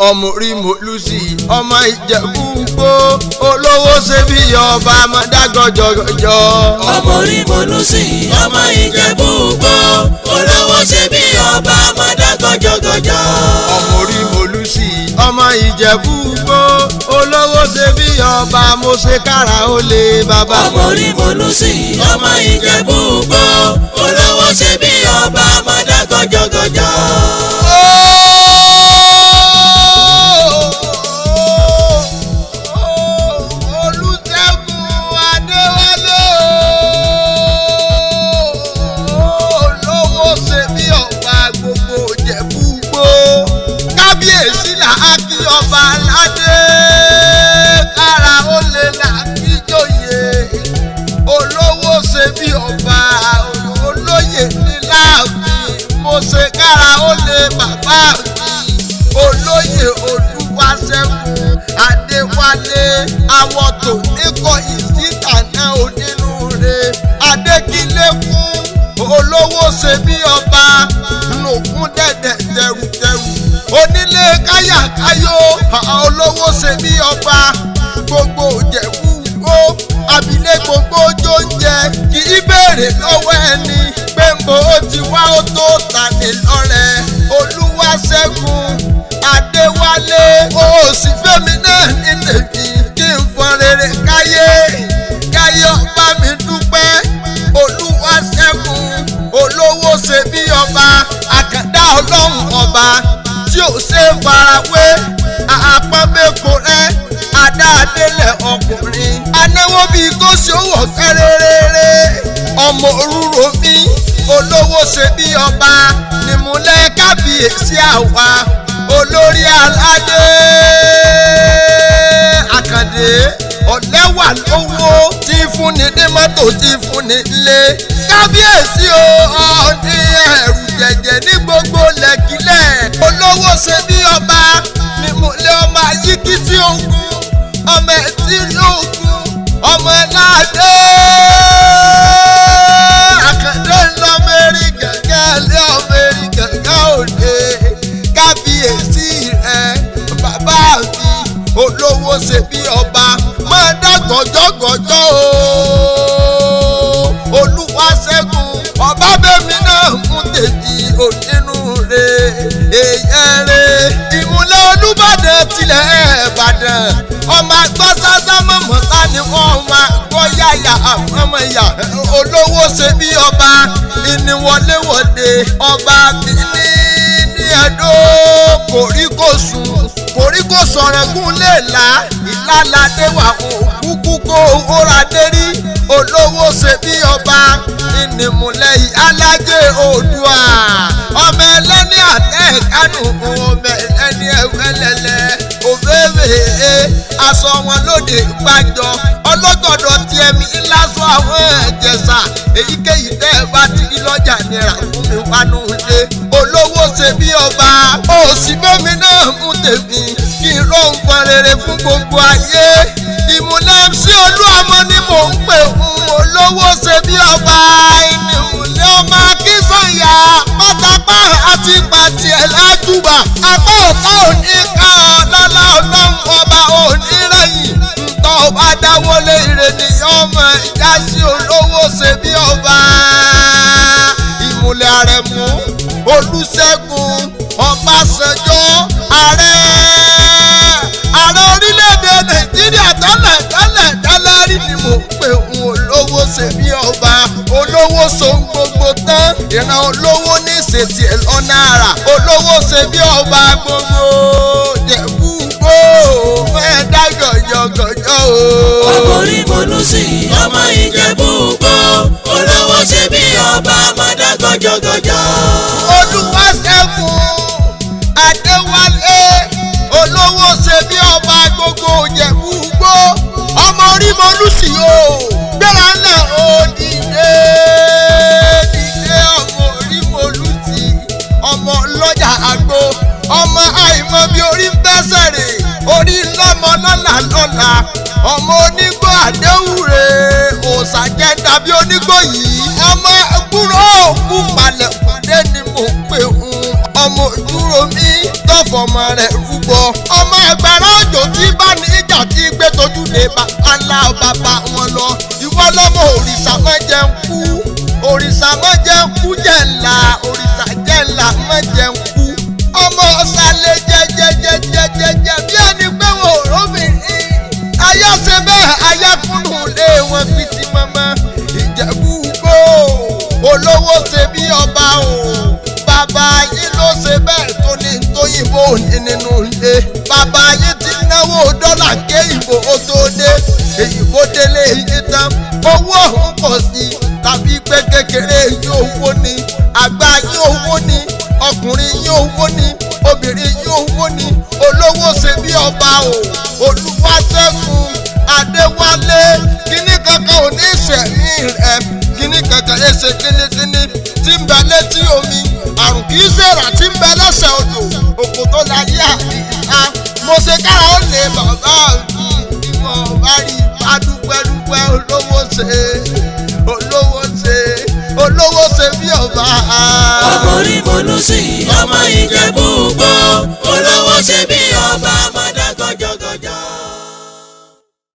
Ọmọrí mòlúsì ọmọ Ìjẹ̀bú gbó olówó ṣe bí ọba mọ̀dá gọjọgọjọ. Ọmọrí mòlúsì ọmọ Ìjẹ̀bú gbó olówó ṣe bí ọba mọ̀dá gọjọgọjọ. Ọmọrí mòlúsì ọmọ Ìjẹ̀bú gbó olówó ṣe bí ọba mo ṣe kára ó lé bàbá. Ọmọrí mòlúsì ọmọ Ìjẹ̀bú gbó olówó ṣe bí ọba mọ̀dá gọjọgọjọ. Ọba aládé kára ó lè làkíjòyè olówó ṣe bí ọba olóyè ní láàfin mo ṣe kára ó lè bàbá mi olóyè Olúwaṣẹ́gun Adéwálé awọ́tò níkọ̀ ìsítàná onínúure Adékílékún olówó ṣe bí ọba lòkún dẹ̀dẹ̀ tẹrùtẹrù onílé káyàkáyò olówó ṣe bí ọba gbogbo Ìjẹ̀bú gbó abilé gbogbo jóúnjẹ kì í béèrè lọ́wọ́ ẹni pé mo ti wá ó tó tani lọ́rẹ Olúwaṣẹ́gun Adéwálé ó sì fẹ́mi náà ní tèmi kí n fọn rere káyé ọba mi dúpẹ́ Olúwaṣẹ́gun olówó ṣe bí ọba àkàndá ọlọ́run ọba tí ò ṣe farawé àpamẹ́kọ rẹ̀ adáadélẹ̀ ọkùnrin anáwó bíi kó ṣòwò kẹrẹrẹrẹ ọmọ òróró mi olówó ṣe bí ọba nímúlẹ̀ kábíyèsí àwa olórí aládé àkàndé ọ̀lẹ́wà lówó tí fúnni ní mọ́tò tí fúnni lé kábíyèsí ọ̀ọ́ni ẹ̀rù jẹ̀jẹ̀ ní gbogbo lẹ́kílẹ̀ olówó ṣe bí ọba ni mo lé ọmọ ayíkítí ogun ọmọ ẹtí lóògùn ọmọ ẹládé àkàndé ńlọ mẹ́rin gàngán lé ọmọ erin gàngán òde kábíyèsí rẹ bàbá mi olówó ṣe bí ọba máa dá gọjọgọjọ o Olúwaṣẹ́gun ọba bẹ́mi náà mú tèmi onínúure èèyàn rẹ̀ ìmúlẹ̀ Olúbàdàn tilẹ̀ Ìbàdàn ọmọ àgbọ̀ sásá mọ̀mọ́ta ni wọ́n máa gbọ́ yàyà àmọ́ ìyá olówó ṣe bí ọba ìníwọléwọ̀de ọba mi ní Ẹdó kòríkò sọ̀rọ̀gùn lè là ìlàládé wà kúkú kó òra dérí olówó ṣe bí ọba ìnìmúlẹ̀ alájẹ Oòduà ọmọ ẹlẹ́ni àtẹ̀kánú ọmọ ẹlẹ́ni ẹ̀wẹ́lẹ́lẹ́ òféèfé aṣọ wọn lóde gbàjọ ọlọ́gọ̀dọ̀ tiẹ̀ mi lásọ àwọn Ìjẹ̀ṣà èyíkéyìí tẹ́ ẹ bá ti rí lọ́jà nira fún mi wánú ilé olówó ṣe bí ọba òsì bẹ́mi náà mú tèmi kí n ló ń fọn rere fún gbogbo ayé ìmúlẹ̀ sí Olúọmọ ni mò ń pè fún olówó ṣe bí ọba ìmúlẹ̀ ọmọ Akínsànyà pátápá àti pàtì ẹ̀ lájúbà apá ọ̀tá òní ká ọ lọ́lá ọlọ́run ọba òní rẹ̀yìn ntọ́ ọba dáwọlé ìrènìyàn ọmọ ìyá sí olówó ṣe bí ọba ìmúlẹ̀ Àrẹ̀mú Olúṣẹ́gun Ọbásanjọ́ ààrẹ orílẹ̀-èdè Nàìjíríà tẹ́lẹ̀ rí ni mò ń pè ń olówó ṣe bí ọba olówó so gbogbo tán ìran olówó ní ìṣètì ẹ̀ lọ́nà àrà olówó ṣe bí ọba gbogbo Ìjẹ̀bú gbó fẹ́ẹ́ dá gọ̀jọ̀gọ̀jọ̀ o. Ọmọrí mòlúsì ọmọ Ìjẹ̀bú gbó olówó ṣe bí ọba mọ̀dá gọjọgọjọ. Olúwaṣẹ́gun Adéwálé olówó ṣe bí ọba gbogbo Ìjẹ̀bú gbó Ọmọrí mòlúsì o gbéra náà ó dìde Ọmọrí mòlúsì ọmọ ọlọ́jà àgbo ọmọ àìmọ̀ bí orí ń bẹ́sẹ̀ rè orí lọ́mọ lọ́là ọmọ onígbò àdéhùrè òòṣà jẹ́ dàbí onígbò yìí ọmọ gbúrò òkú palẹ̀ kùdé ni mò ń pè ń ọmọ òdúró mi tọ́fọ̀mọ rẹ̀ rúbọ ọmọ ẹgbẹ̀rún òjò tí bá ní ìjà tí gbé tójú lé bàbá ńlá bàbá wọn lọ ìwọ lọ́mọ òrìṣà má jẹun kú òrìṣà má jẹun kú jẹ̀ ńlá òrìṣà jẹ̀ ńlá má jẹun kú ọmọ ọ̀sálẹ̀ jẹjẹjẹjẹjẹjẹ bí ẹni pé wò róbìnrin ayé ṣe bẹ́ẹ̀ ayé kúnnù lé wọn pìtì mọ́mọ́ Ìjẹ̀bú gbó olówó ṣe bí ọba o bàbá yín ló ṣe bẹ́ẹ̀ tó ní tóyìnbó ní nínú ilé bàbá yín ti náwó dọ́là ké ìbò ó tó dé èyìnbó délé yín tán owó ọ̀hún pọ̀ sí tàbí pé kékeré yín owó ni àgbà yín owó ni ọkùnrin yín owó ni obìnrin yín owó ni olówó ṣe bí ọba o Olúwaṣẹ́gun Adéwálé kíní kankan ò ní ìṣẹ̀mí rẹ̀ kíní kankan ẹsẹ̀ kíníkíní tí ń bẹ létí omi àrùn kì í ṣèrà tí ń bẹ lẹ́sẹ̀ odò Òkòtòláyé àdìsá mo ṣe kára ó lè bàbá mi bí mo bá rí adúpẹ́dúpẹ́ olówó ṣe bí ọba. ọmọ orí mo lù sí ọmọ Ìjẹ̀bú gbó.